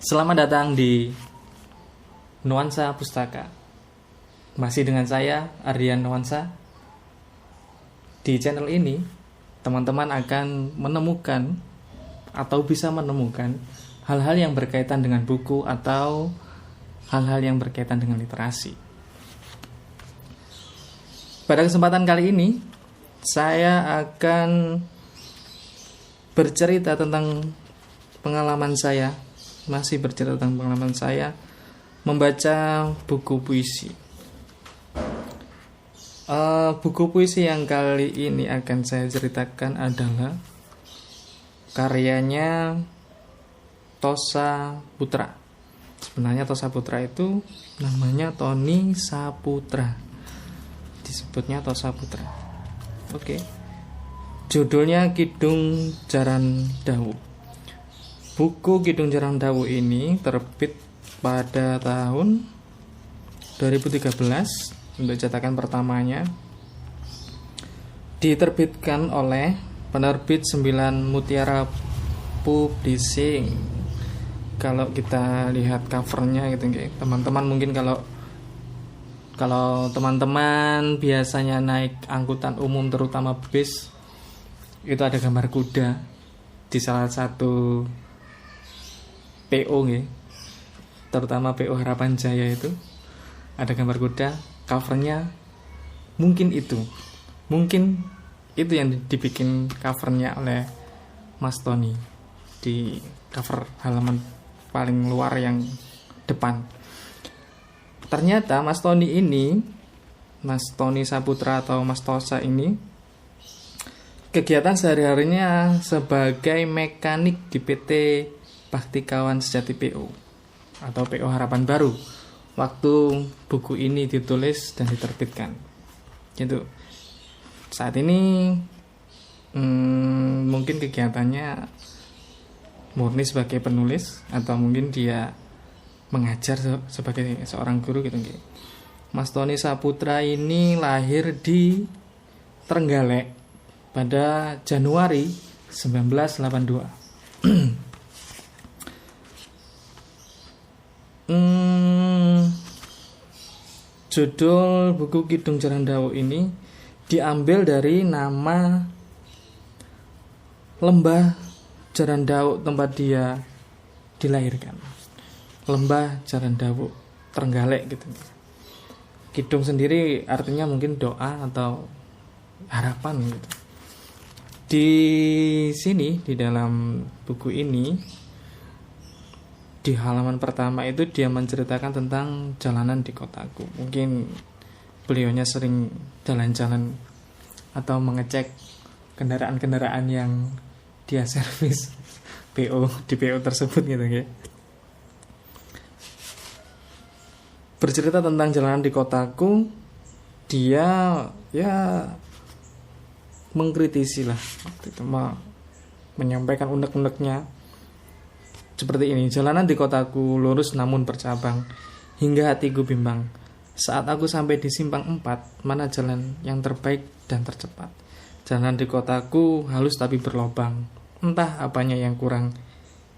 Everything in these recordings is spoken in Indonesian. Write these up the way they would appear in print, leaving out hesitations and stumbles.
Selamat datang di Nuansa Pustaka. Masih dengan saya, Ardian Nuansa. Di channel ini, teman-teman akan menemukan atau bisa menemukan hal-hal yang berkaitan dengan buku atau hal-hal yang berkaitan dengan literasi. Pada kesempatan kali ini, saya akan bercerita tentang pengalaman saya. Masih bercerita tentang pengalaman saya membaca buku puisi. Buku puisi yang kali ini akan saya ceritakan adalah karyanya Tosa Putra. Sebenarnya Tosa Putra itu namanya Tony Saputra. Disebutnya Tosa Putra. Oke. Judulnya Kidung Jaran Dawu. Buku Kidung Jaran Dawu ini terbit pada tahun 2013 untuk cetakan pertamanya. Diterbitkan oleh penerbit 9 Mutiara Publishing. Kalau kita lihat covernya gitu, teman-teman mungkin kalau teman-teman biasanya naik angkutan umum terutama bis, itu ada gambar kuda di salah satu PO terutama PO Harapan Jaya itu ada gambar kuda, covernya mungkin itu yang dibikin covernya oleh Mas Tony di cover halaman paling luar yang depan. Ternyata Mas Tony Saputra atau Mas Tosa ini kegiatan sehari-harinya sebagai mekanik di PT Baktikawan Sejati PO atau PO Harapan Baru waktu buku ini ditulis dan diterbitkan. Gitu. Saat ini mungkin kegiatannya murni sebagai penulis atau mungkin dia mengajar sebagai seorang guru gitu. Mas Tony Saputra ini lahir di Trenggalek pada Januari 1982. Judul buku Kidung Jaran Dawu ini diambil dari nama lembah Jaran Dawu tempat dia dilahirkan. Lembah Jaran Dawu Trenggalek gitu. Kidung sendiri artinya mungkin doa atau harapan gitu. Di sini di dalam buku ini di halaman pertama itu dia menceritakan tentang jalanan di kotaku. Mungkin beliaunya sering jalan-jalan atau mengecek kendaraan-kendaraan yang dia servis di PO tersebut gitu ya. Bercerita tentang jalanan di kotaku, dia ya mengkritisi lah waktu itu, menyampaikan unek-uneknya seperti ini. Jalanan di kotaku lurus namun bercabang, hingga hatiku bimbang. Saat aku sampai di simpang 4, mana jalan yang terbaik dan tercepat? Jalanan di kotaku halus tapi berlobang, entah apanya yang kurang,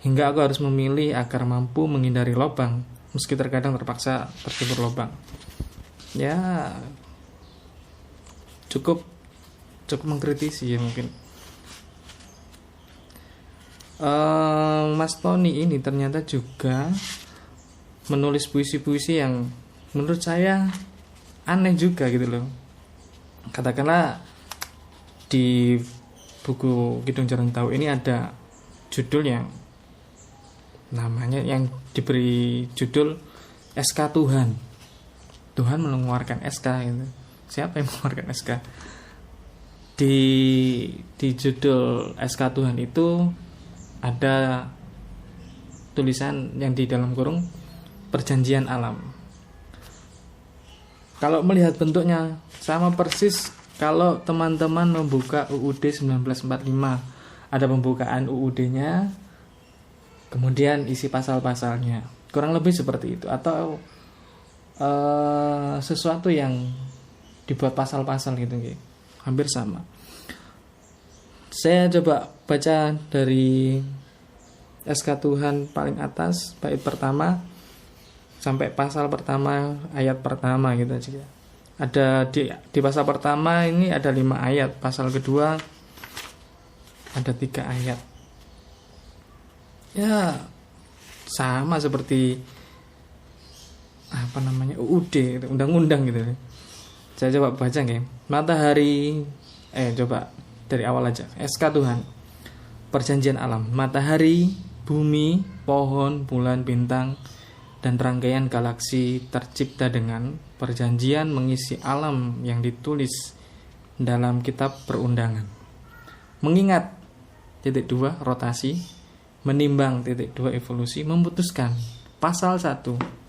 hingga aku harus memilih agar mampu menghindari lobang, meski terkadang terpaksa tercebur lobang. Ya, cukup mengkritisi ya mungkin. Mas Tony ini ternyata juga menulis puisi-puisi yang menurut saya aneh juga gitu loh. Katakanlah di buku Kidung Jaran Dawu ini ada judul yang namanya, yang diberi judul SK Tuhan. Tuhan mengeluarkan SK gitu. Siapa yang mengeluarkan SK? Di judul SK Tuhan itu ada tulisan yang di dalam kurung perjanjian alam. Kalau melihat bentuknya sama persis kalau teman-teman membuka UUD 1945, ada pembukaan UUD-nya, kemudian isi pasal-pasalnya, kurang lebih seperti itu. Atau sesuatu yang dibuat pasal-pasal gitu, hampir sama. Saya coba baca dari SK Tuhan paling atas, bait pertama sampai pasal pertama ayat pertama gitu aja. Ada di pasal pertama ini ada 5 ayat, pasal kedua ada 3 ayat. Ya sama seperti UUD, undang-undang gitu. Saya coba baca ya. Matahari, coba dari awal aja. SK Tuhan, perjanjian alam, matahari, bumi, pohon, bulan, bintang, dan rangkaian galaksi tercipta dengan perjanjian mengisi alam yang ditulis dalam kitab perundangan. Mengingat (2) rotasi, menimbang (2) evolusi, memutuskan pasal 1.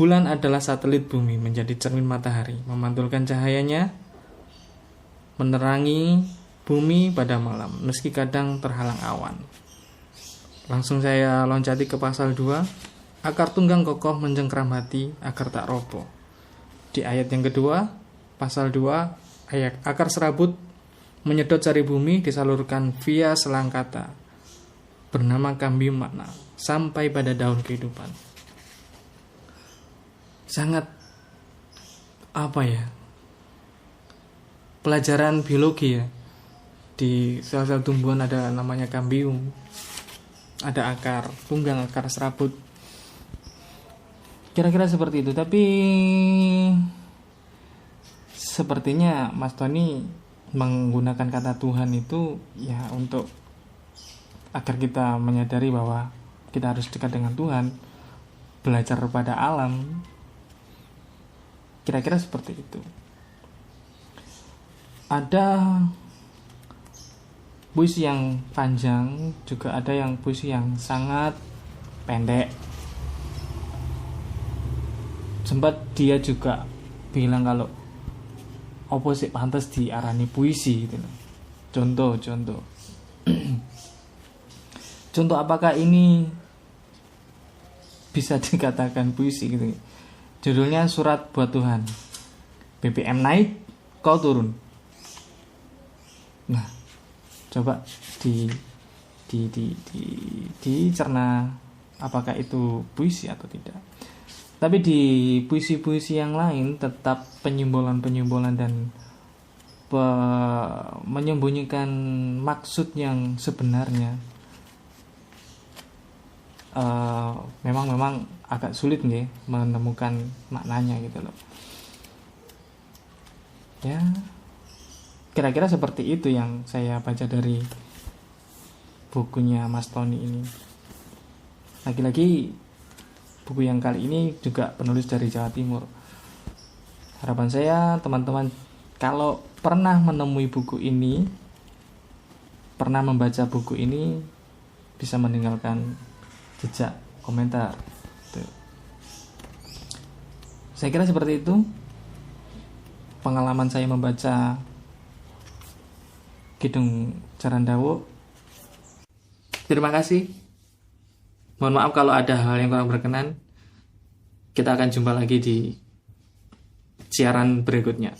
Bulan adalah satelit bumi, menjadi cermin matahari, memantulkan cahayanya, menerangi bumi pada malam, meski kadang terhalang awan. Langsung saya loncati ke pasal 2. Akar tunggang kokoh mencengkram hati agar tak roboh. Di ayat yang kedua, pasal 2, ayat akar serabut menyedot sari bumi disalurkan via selang kata bernama kambium makna sampai pada daun kehidupan. Sangat pelajaran biologi ya. Di sel-sel tumbuhan ada namanya kambium, ada akar tunggang, akar serabut, kira-kira seperti itu. Tapi sepertinya Mas Tony menggunakan kata Tuhan itu ya untuk agar kita menyadari bahwa kita harus dekat dengan Tuhan, belajar pada alam, kira-kira seperti itu. Ada puisi yang panjang, juga ada yang puisi yang sangat pendek. Sempat dia juga bilang kalau opo sih pantas diarani puisi gitu. Contoh contoh apakah ini bisa dikatakan puisi gitu. Judulnya Surat Buat Tuhan. BBM naik, kau turun. Nah, coba dicerna apakah itu puisi atau tidak. Tapi di puisi-puisi yang lain tetap penyimbolan-penyimbolan dan menyembunyikan maksud yang sebenarnya. Memang agak sulit nih menemukan maknanya gitu loh. Ya, kira-kira seperti itu yang saya baca dari bukunya Mas Tony ini. Lagi-lagi buku yang kali ini juga penulis dari Jawa Timur. Harapan saya teman-teman kalau pernah menemui buku ini, pernah membaca buku ini, bisa meninggalkan jejak komentar. Saya kira seperti itu pengalaman saya membaca Kidung Carandawo. Terima kasih. Mohon maaf kalau ada hal yang kurang berkenan. Kita akan jumpa lagi di siaran berikutnya.